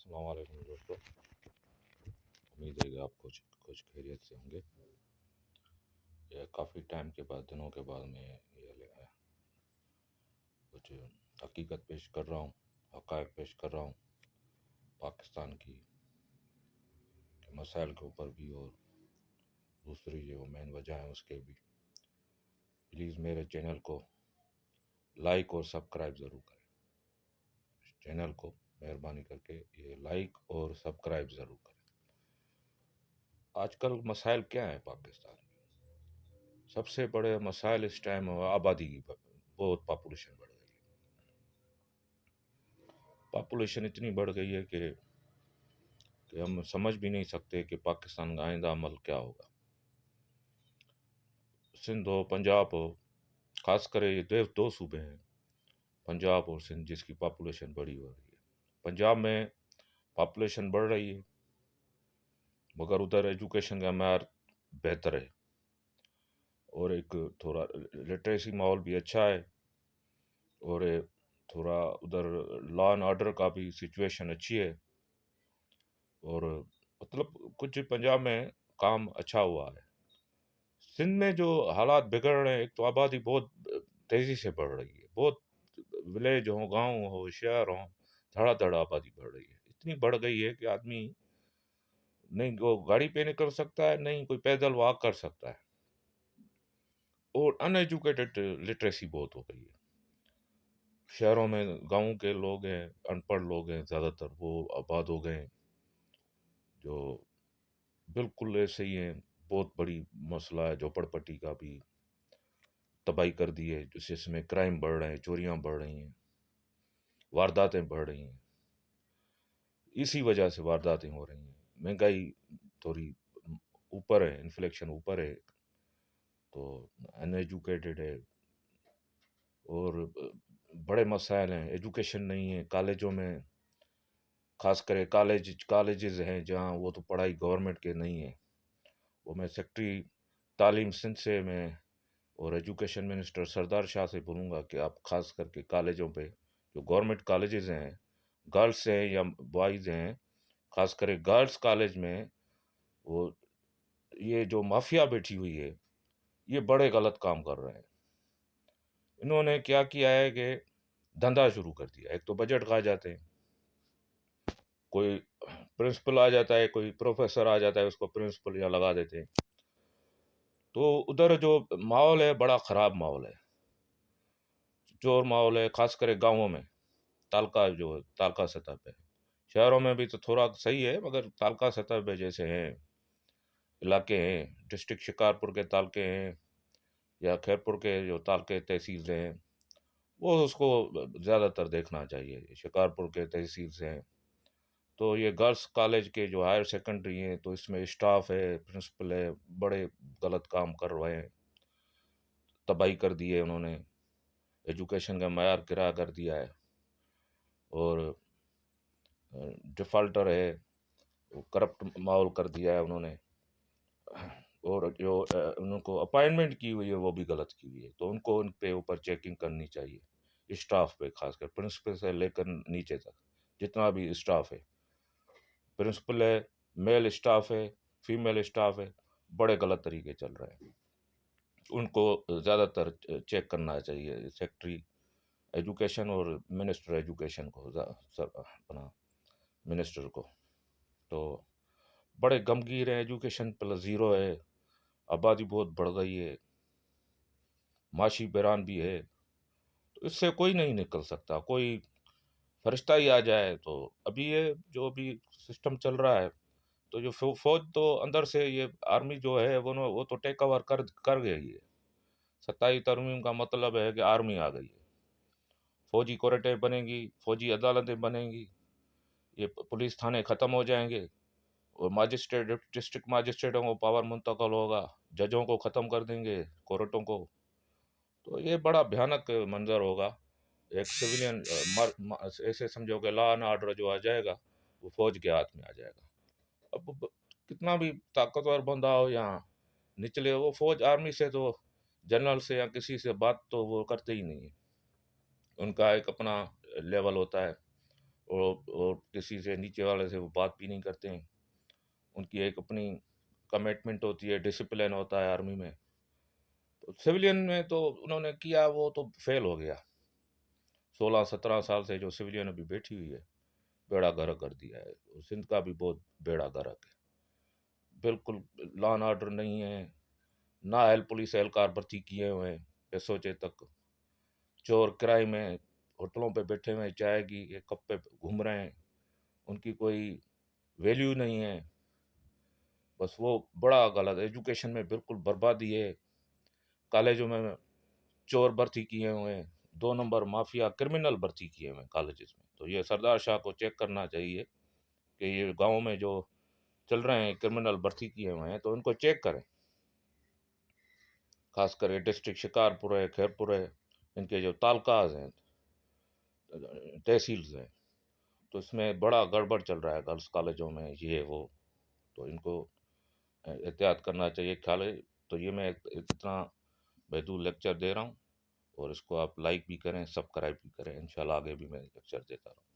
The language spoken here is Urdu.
السلام علیکم دوستو، امید ہے کہ آپ کچھ خیریت سے ہوں گے۔ یہ کافی ٹائم کے بعد، دنوں کے بعد میں کچھ حقیقت پیش کر رہا ہوں، حقائق پیش کر رہا ہوں پاکستان کی مسائل کے اوپر بھی، اور دوسری جو مین وجہ ہیں اس کے بھی۔ پلیز میرے چینل کو لائک اور سبسکرائب ضرور کریں۔ چینل کو مہربانی کر کے یہ لائک اور سبسکرائب ضرور کریں۔ آج کل مسائل کیا ہیں پاکستان میں؟ سب سے بڑے مسائل اس ٹائم آبادی کی، بہت پاپولیشن بڑھ گئی ہے۔ پاپولیشن اتنی بڑھ گئی ہے کہ ہم سمجھ بھی نہیں سکتے کہ پاکستان کا آئندہ عمل کیا ہوگا۔ سندھ ہو، پنجاب ہو، خاص کر یہ دو صوبے ہیں، پنجاب اور سندھ، جس کی پاپولیشن بڑی ہو رہی ہے۔ پنجاب میں پاپولیشن بڑھ رہی ہے، مگر ادھر ایجوکیشن کا معیار بہتر ہے، اور ایک تھوڑا لٹریسی ماحول بھی اچھا ہے، اور تھوڑا ادھر لا اینڈ آرڈر کا بھی سچویشن اچھی ہے، اور مطلب کچھ پنجاب میں کام اچھا ہوا ہے۔ سندھ میں جو حالات بگڑ رہے ہیں، ایک تو آبادی بہت تیزی سے بڑھ رہی ہے، بہت ولیج ہوں، گاؤں ہو، شہر ہوں، دھڑا دھڑ آبادی بڑھ رہی ہے۔ اتنی بڑھ گئی ہے کہ آدمی نہیں وہ گاڑی پہ نکل سکتا ہے، نہیں کوئی پیدل واک کر سکتا ہے، اور ان ایجوکیٹڈ لٹریسی بہت ہو گئی ہے۔ شہروں میں گاؤں کے لوگ ہیں، ان پڑھ لوگ ہیں زیادہ تر، وہ آباد ہو گئے ہیں، جو بالکل ایسے ہی ہیں۔ بہت بڑی مسئلہ ہے جھوپڑ پٹی کا بھی، تباہی کر دی ہے، جس میں کرائم بڑھ رہے ہیں، چوریاں بڑھ رہی ہیں، وارداتیں بڑھ رہی ہیں۔ اسی وجہ سے وارداتیں ہو رہی ہیں، مہنگائی تھوڑی اوپر ہے، انفلیکشن اوپر ہے، تو ان ایجوکیٹڈ ہے، اور بڑے مسائل ہیں۔ ایجوکیشن نہیں ہے کالجوں میں، خاص کرے کالجز ہیں جہاں، وہ تو پڑھائی گورنمنٹ کے نہیں ہے۔ وہ میں سیکٹری تعلیم سندھ سے میں اور ایجوکیشن منسٹر سردار شاہ سے بولوں گا کہ آپ خاص کر کے کالجوں پہ، جو گورنمنٹ کالجز ہیں، گرلس ہیں یا بوائز ہیں، خاص کرے گرلس کالج میں، وہ یہ جو مافیا بیٹھی ہوئی ہے، یہ بڑے غلط کام کر رہے ہیں۔ انہوں نے کیا کیا ہے کہ دھندا شروع کر دیا۔ ایک تو بجٹ کھا جاتے ہیں، کوئی پرنسپل آ جاتا ہے، کوئی پروفیسر آ جاتا ہے، اس کو پرنسپل یا لگا دیتے ہیں۔ تو ادھر جو ماحول ہے، بڑا خراب ماحول ہے، چور ماحول ہے، خاص کرے گاؤں میں، تعلقہ سطح پہ۔ شہروں میں بھی تو تھوڑا صحیح ہے، مگر تعلقہ سطح پہ جیسے ہیں علاقے ہیں، ڈسٹرکٹ شکارپور کے تعلقے ہیں، یا خیرپور کے جو تعلقے تحصیل سے ہیں، وہ اس کو زیادہ تر دیکھنا چاہیے۔ شکارپور کے تحصیل سے ہیں، تو یہ گرلس کالج کے جو ہائر سیکنڈری ہیں، تو اس میں اسٹاف ہے، پرنسپل ہے، بڑے غلط کام کر رہے ہیں، تباہی کر دی ہے انہوں نے، ایجوکیشن کا معیار گرا کر دیا ہے، اور ڈیفالٹر ہے، وہ کرپٹ ماحول کر دیا ہے انہوں نے، اور جو ان کو اپائنٹمنٹ کی ہوئی ہے وہ بھی غلط کی ہوئی ہے۔ تو ان پہ اوپر چیکنگ کرنی چاہیے، اسٹاف پہ، خاص کر پرنسپل سے لے کر نیچے تک جتنا بھی اسٹاف ہے، پرنسپل ہے، میل اسٹاف ہے، فیمیل اسٹاف ہے، بڑے غلط طریقے چل رہے ہیں۔ ان کو زیادہ تر چیک کرنا چاہیے، سیکٹری ایجوکیشن اور منسٹر ایجوکیشن کو، اپنا منسٹر کو۔ تو بڑے غمگیر ہیں، ایجوکیشن پلس زیرو ہے، آبادی بہت بڑھ گئی ہے، معاشی بحران بھی ہے، تو اس سے کوئی نہیں نکل سکتا۔ کوئی فرشتہ ہی آ جائے تو ابھی یہ جو بھی سسٹم چل رہا ہے، تو جو فوج تو اندر سے، یہ آرمی جو ہے وہ تو ٹیک اوور کر گئی ہے۔ 27 ترمیم کا مطلب ہے کہ آرمی آ گئی ہے، فوجی کورٹیں بنیں گی، فوجی عدالتیں بنیں گی، یہ پولیس تھانے ختم ہو جائیں گے، اور ماجسٹریٹ، ڈسٹرکٹ ماجسٹریٹوں کو پاور منتقل ہوگا، ججوں کو ختم کر دیں گے، کورٹوں کو۔ تو یہ بڑا بھیانک منظر ہوگا۔ ایک سویلین ایسے سمجھو کہ لا اینڈ آرڈر جو آ جائے گا، وہ فوج کے ہاتھ میں آ جائے گا۔ اب کتنا بھی طاقتور بندہ ہو یہاں نچلے، وہ فوج آرمی سے تو، جنرل سے یا کسی سے بات تو وہ کرتے ہی نہیں ہیں، ان کا ایک اپنا لیول ہوتا ہے، اور کسی سے نیچے والے سے وہ بات بھی نہیں کرتے ہیں. ان کی ایک اپنی کمٹمنٹ ہوتی ہے، ڈسپلن ہوتا ہے آرمی میں. تو سویلین میں تو انہوں نے کیا، وہ تو فیل ہو گیا. 16-17 سال سے جو سویلین ابھی بیٹھی ہوئی ہے، بیڑا غرق کر دیا ہے. سندھ کا بھی بہت بیڑا غرق ہے. بالکل لا اینڈ آرڈر نہیں ہے، نہ پولیس اہلکار بھرتی کیے ہوئے ہیں پیسوں سے تک. چور کرائے میں ہوٹلوں پہ بیٹھے ہوئے ہیں، چائے کی ایک کپ پہ گھوم رہے ہیں. ان کی کوئی ویلیو نہیں ہے. بس وہ بڑا غلط. ایجوکیشن میں بالکل بربادی ہے. کالجوں میں چور بھرتی کیے ہوئے ہیں، 2 نمبر مافیا کرمنل بھرتی کیے ہوئے ہیں کالجز میں. تو یہ سردار شاہ کو چیک کرنا چاہیے کہ یہ گاؤں میں جو چل رہے ہیں کرمنل بھرتی کیے ہوئے ہیں تو ان کو چیک کریں. خاص کر ڈسٹرکٹ شکارپور ہے، خیرپور ہے، ان کے جو تعلقات ہیں، تحصیلز ہیں، تو اس میں بڑا گڑبڑ چل رہا ہے گرلس کالجوں میں، یہ وہ. تو ان کو احتیاط کرنا چاہیے. خیال ہے. تو یہ میں اتنا محدود لیکچر دے رہا ہوں، اور اس کو آپ لائک بھی کریں، سبسکرائب بھی کریں. انشاءاللہ آگے بھی میں لیکچر دیتا رہوں.